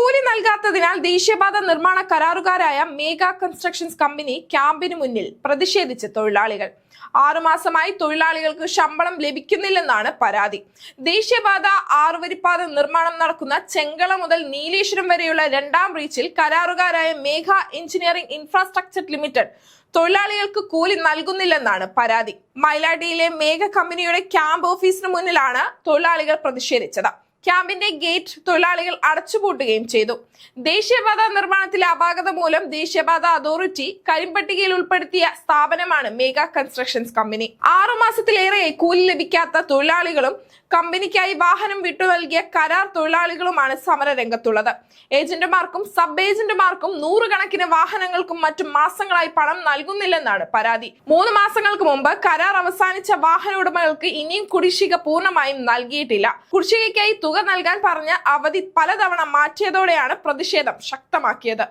കൂലി നൽകാത്തതിനാൽ ദേശീയപാത നിർമ്മാണ കരാറുകാരായ മേഘ കൺസ്ട്രക്ഷൻസ് കമ്പനി ക്യാമ്പിന് മുന്നിൽ പ്രതിഷേധിച്ച് തൊഴിലാളികൾ. 6 മാസമായി തൊഴിലാളികൾക്ക് ശമ്പളം ലഭിക്കുന്നില്ലെന്നാണ് പരാതി. ദേശീയപാത 6 വരിപ്പാത നിർമ്മാണം നടക്കുന്ന ചെങ്കള മുതൽ നീലേശ്വരം വരെയുള്ള 2ാം റീച്ചിൽ കരാറുകാരായ മേഘ എഞ്ചിനീയറിംഗ് ഇൻഫ്രാസ്ട്രക്ചർ ലിമിറ്റഡ് തൊഴിലാളികൾക്ക് കൂലി നൽകുന്നില്ലെന്നാണ് പരാതി. മൈലാടിയിലെ മേഘ കമ്പനിയുടെ ക്യാമ്പ് ഓഫീസിന് മുന്നിലാണ് തൊഴിലാളികൾ പ്രതിഷേധിച്ചത്. ക്യാമ്പിന്റെ ഗേറ്റ് തൊഴിലാളികൾ അടച്ചുപൂട്ടുകയും ചെയ്തു. ദേശീയപാത നിർമ്മാണത്തിലെ അപാകത മൂലം ദേശീയപാത അതോറിറ്റി കരിമ്പട്ടികയിൽ ഉൾപ്പെടുത്തിയ സ്ഥാപനമാണ് മേഘ കൺസ്ട്രക്ഷൻസ് കമ്പനി. 6 മാസത്തിലേറെ കൂലി ലഭിക്കാത്ത തൊഴിലാളികളും കമ്പനിക്കായി വാഹനം വിട്ടു നൽകിയ കരാർ തൊഴിലാളികളുമാണ് സമരരംഗത്തുള്ളത്. ഏജന്റുമാർക്കും സബ് ഏജന്റുമാർക്കും 100 കണക്കിന് വാഹനങ്ങൾക്കും മറ്റും മാസങ്ങളായി പണം നൽകുന്നില്ലെന്നാണ് പരാതി. 3 മാസങ്ങൾക്ക് മുമ്പ് കരാർ അവസാനിച്ച വാഹന ഉടമകൾക്ക് ഇനിയും കുടിശ്ശിക പൂർണ്ണമായും നൽകിയിട്ടില്ല. കുടിശ്ശികയ്ക്കായി തുക നൽകാൻ പറഞ്ഞ അവധി പലതവണ മാറ്റിയതോടെയാണ് പ്രതിഷേധം ശക്തമാക്കിയത്.